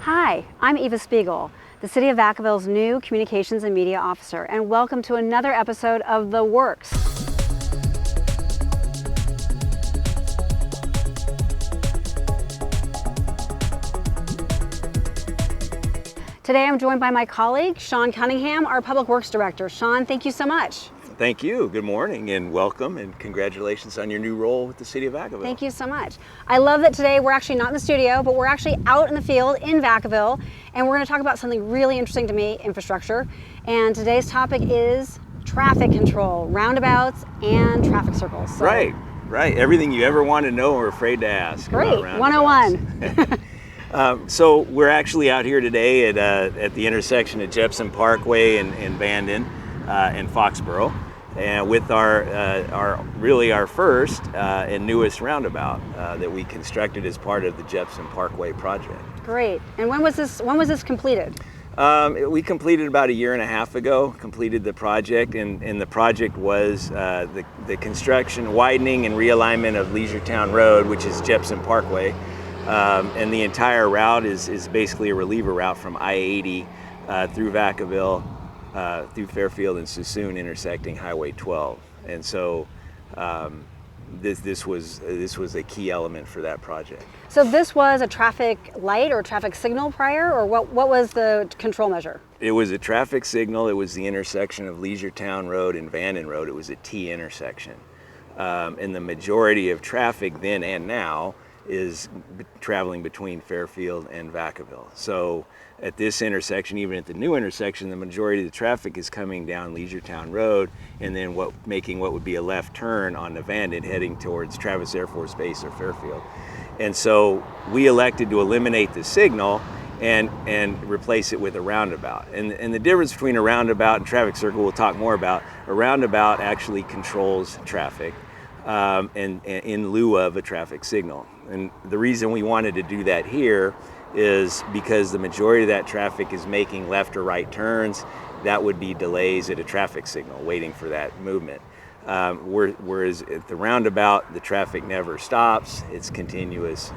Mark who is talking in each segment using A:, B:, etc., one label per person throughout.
A: Hi, I'm Eva Spiegel, the City of Vacaville's new Communications and Media Officer, and welcome to another episode of The Works. Today I'm joined by my colleague, Shawn Cunningham, our Public Works Director. Shawn, thank you so much.
B: Thank you. Good morning and welcome and congratulations on your new role with the City of Vacaville.
A: Thank you so much. I love that today we're actually not in the studio, but we're actually out in the field in Vacaville, and we're going to talk about something really interesting to me, infrastructure. And today's topic is traffic control, roundabouts and traffic circles. So,
B: right. Everything you ever want to know or afraid to ask.
A: Great, 101.
B: So we're actually out here today at the intersection of Jepson Parkway and Bandon and Foxborough. And with our first and newest roundabout that we constructed as part of the Jepson Parkway project.
A: Great. And when was this completed?
B: We completed about a year and a half ago, completed the project, and the project was the construction, widening, and realignment of Leisure Town Road, which is Jepson Parkway. And the entire route is basically a reliever route from I-80 through Vacaville, through Fairfield and Suisun, intersecting Highway 12. And so this was a key element for that project.
A: So this was a traffic light or traffic signal prior, or what was the control measure?
B: It was a traffic signal. It was the intersection of Leisure Town Road and Bandon Road. It was a T intersection. And the majority of traffic then and now is traveling between Fairfield and Vacaville. So at this intersection, even at the new intersection, the majority of the traffic is coming down Leisure Town Road and then making what would be a left turn on the Bandon heading towards Travis Air Force Base or Fairfield. And so we elected to eliminate the signal and replace it with a roundabout. And the difference between a roundabout and traffic circle we'll talk more about. A roundabout actually controls traffic and in lieu of a traffic signal. And the reason we wanted to do that here is because the majority of that traffic is making left or right turns. That would be delays at a traffic signal, waiting for that movement. Whereas at the roundabout, the traffic never stops. It's continuous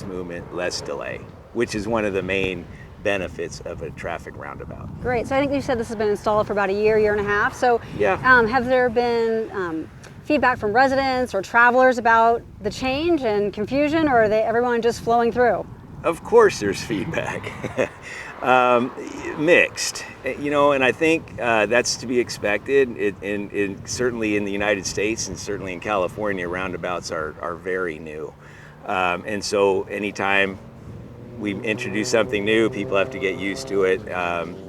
B: movement, less delay, which is one of the main benefits of a traffic roundabout.
A: Great. So I think you said this has been installed for about a year and a half. So
B: yeah.
A: Have there been feedback from residents or travelers about the change and confusion, or are everyone just flowing through?
B: Of course there's feedback. Mixed, and I think that's to be expected. Certainly in the United States and certainly in California, roundabouts are very new. And so anytime we introduce something new, people have to get used to it.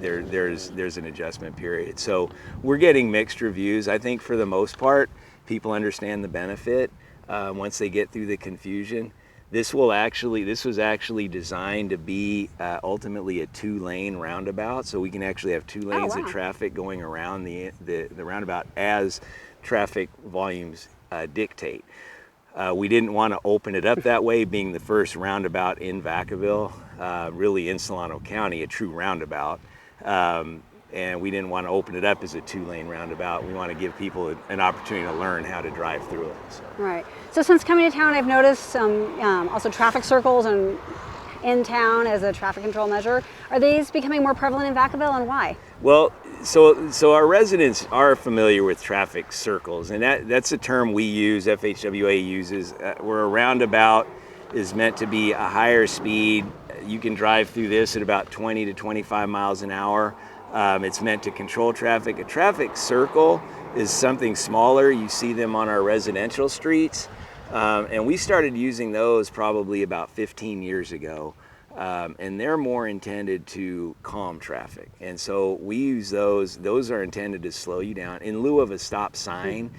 B: There's an adjustment period. So we're getting mixed reviews. I think for the most part, people understand the benefit once they get through the confusion. This was actually designed to be ultimately a 2-lane roundabout, so we can actually have 2 lanes of traffic going around the roundabout as traffic volumes dictate. We didn't want to open it up that way, being the first roundabout in Vacaville, really in Solano County, a true roundabout. And we didn't want to open it up as a 2-lane roundabout. We want to give people an opportunity to learn how to drive through it. So.
A: Right. So since coming to town, I've noticed some also traffic circles in town as a traffic control measure. Are these becoming more prevalent in Vacaville, and why?
B: Well, so our residents are familiar with traffic circles, and that's a term we use, FHWA uses, where a roundabout is meant to be a higher speed. You can drive through this at about 20 to 25 miles an hour. It's meant to control traffic. A traffic circle is something smaller. You see them on our residential streets. And we started using those probably about 15 years ago. And they're more intended to calm traffic. And so we use those. Those are intended to slow you down in lieu of a stop sign.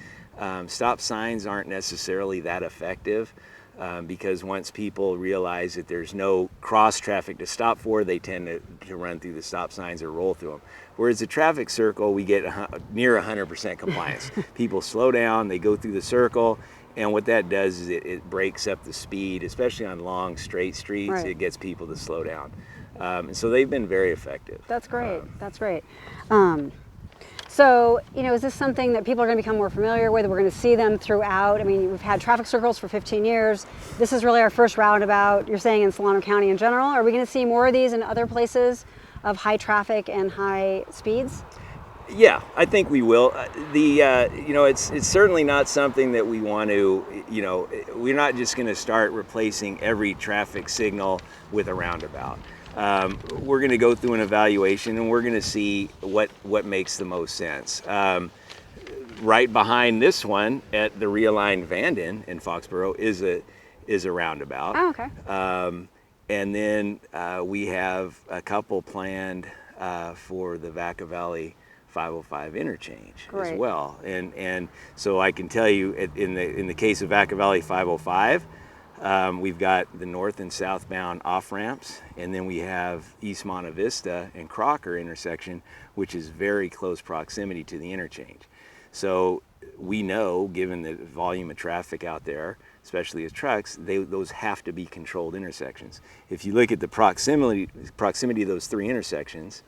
B: Stop signs aren't necessarily that effective. Because once people realize that there's no cross traffic to stop for, they tend to run through the stop signs or roll through them. Whereas the traffic circle, we get near 100% compliance. People slow down, they go through the circle, and what that does is it breaks up the speed, especially on long straight streets. Right. It gets people to slow down. And so they've been very effective.
A: That's great. That's great. So, is this something that people are going to become more familiar with? We're going to see them throughout. I mean, we've had traffic circles for 15 years. This is really our first roundabout, you're saying, in Solano County in general. Are we going to see more of these in other places of high traffic and high speeds?
B: Yeah, I think we will. It's certainly not something that we want to, we're not just going to start replacing every traffic signal with a roundabout. We're going to go through an evaluation and we're going to see what makes the most sense. Right behind this one at the realigned Vanden in Foxborough is a roundabout.
A: Oh, okay.
B: And then we have a couple planned for the Vacaville 505 interchange as well, and so I can tell you in the case of Vacaville 505, we've got the north and southbound off ramps, and then we have East Monte Vista and Crocker intersection, which is very close proximity to the interchange. So we know, given the volume of traffic out there, especially as trucks, those have to be controlled intersections. If you look at the proximity of those three intersections,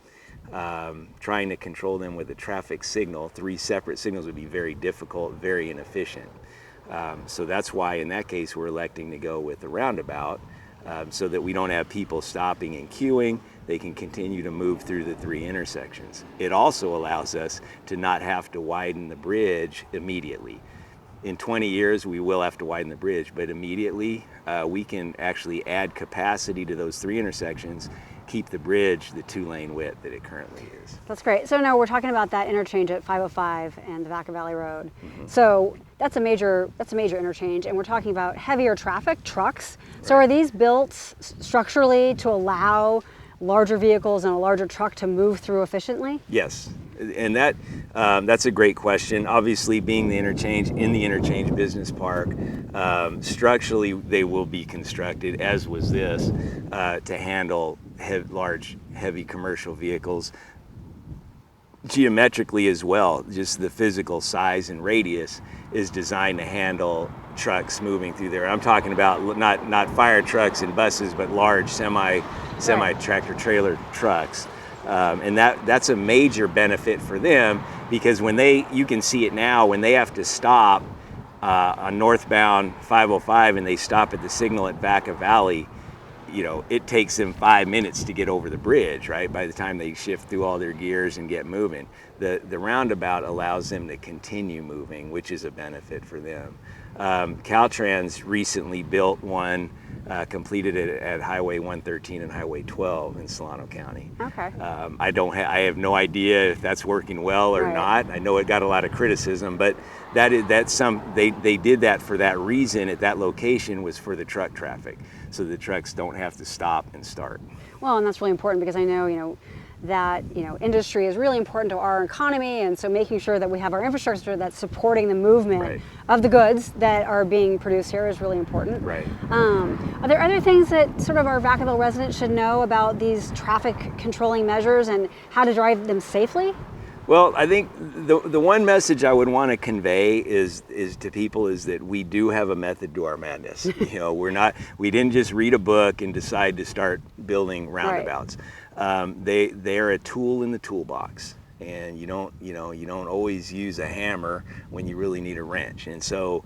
B: trying to control them with a traffic signal, three separate signals, would be very difficult, very inefficient. So that's why in that case we're electing to go with the roundabout, so that we don't have people stopping and queuing. They can continue to move through the three intersections. It also allows us to not have to widen the bridge immediately. In 20 years we will have to widen the bridge, but immediately we can actually add capacity to those three intersections, keep the bridge the 2-lane width that it currently is.
A: That's great. So now we're talking about that interchange at 505 and the Vacaville Road. Mm-hmm. So that's a major interchange, and we're talking about heavier traffic, trucks. Right. So are these built structurally to allow larger vehicles and a larger truck to move through efficiently?
B: Yes, and that's a great question. Obviously, being the interchange business park, structurally they will be constructed, as was this, to handle large, heavy commercial vehicles. Geometrically as well, just the physical size and radius is designed to handle trucks moving through there. I'm talking about not fire trucks and buses, but large semi tractor trailer trucks. And that's a major benefit for them, because you can see it now, when they have to stop on northbound 505 and they stop at the signal at Vacaville, it takes them 5 minutes to get over the bridge, right? By the time they shift through all their gears and get moving. The roundabout allows them to continue moving, which is a benefit for them. Caltrans recently built one, completed it at Highway 113 and Highway 12 in Solano County.
A: Okay.
B: I have no idea if that's working well or not. I know it got a lot of criticism, but they did that for that reason at that location, was for the truck traffic, so the trucks don't have to stop and start.
A: Well, and that's really important, because I know, that industry is really important to our economy, and so making sure that we have our infrastructure that's supporting the movement of the goods that are being produced here is really important.
B: Right.
A: Are there other things that sort of our Vacaville residents should know about these traffic controlling measures and how to drive them safely?
B: Well, I think the one message I would want to convey is to people is that we do have a method to our madness. We didn't just read a book and decide to start building roundabouts. They're a tool in the toolbox, and you don't always use a hammer when you really need a wrench. And so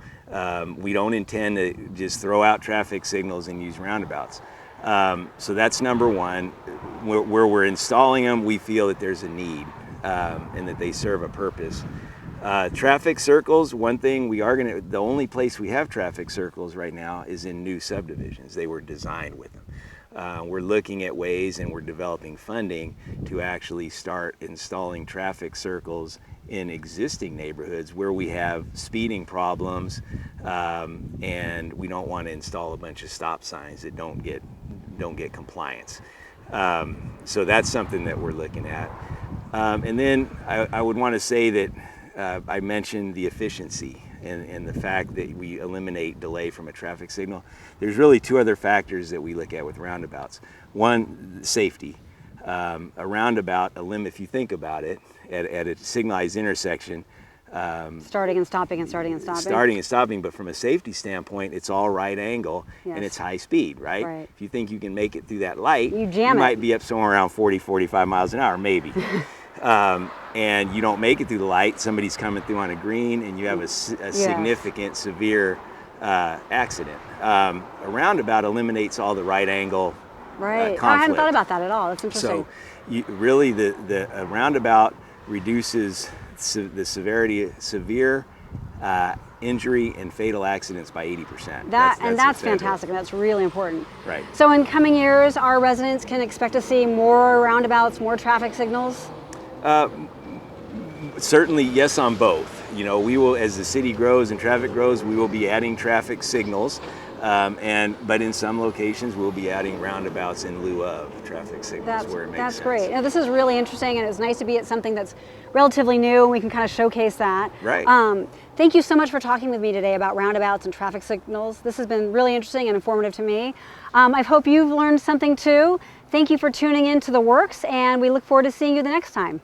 B: we don't intend to just throw out traffic signals and use roundabouts. So that's number one. Where we're installing them, we feel that there's a need. And that they serve a purpose. Traffic circles, one thing the only place we have traffic circles right now is in new subdivisions. They were designed with them. We're looking at ways, and we're developing funding to actually start installing traffic circles in existing neighborhoods where we have speeding problems, and we don't want to install a bunch of stop signs that don't get compliance. So that's something that we're looking at. And then I would want to say that I mentioned the efficiency and the fact that we eliminate delay from a traffic signal. There's really two other factors that we look at with roundabouts. One, safety. A roundabout, if you think about it, at a signalized intersection,
A: starting and stopping and starting and stopping.
B: Starting and stopping, but from a safety standpoint, it's all right angle, and it's high speed, right? If you think you can make it through that light, you might be up somewhere around 40, 45 miles an hour, maybe. and you don't make it through the light, somebody's coming through on a green, and you have a significant, severe accident. A roundabout eliminates all the right angle
A: Right.
B: conflict.
A: I hadn't thought about that at all. That's interesting.
B: So really a roundabout reduces the severity, severe injury and fatal accidents by 80%.
A: That's fantastic. That's really important.
B: Right.
A: So in coming years, our residents can expect to see more roundabouts, more traffic signals?
B: Certainly, yes, on both. You know, we will, as the city grows and traffic grows, we will be adding traffic signals, but in some locations we'll be adding roundabouts in lieu of traffic signals where it makes sense.
A: That's great. Now, this is really interesting, and it's nice to be at something that's relatively new, and we can kind of showcase that.
B: Right.
A: Thank you so much for talking with me today about roundabouts and traffic signals. This has been really interesting and informative to me. I hope you've learned something too. Thank you for tuning in to The Works, and we look forward to seeing you the next time.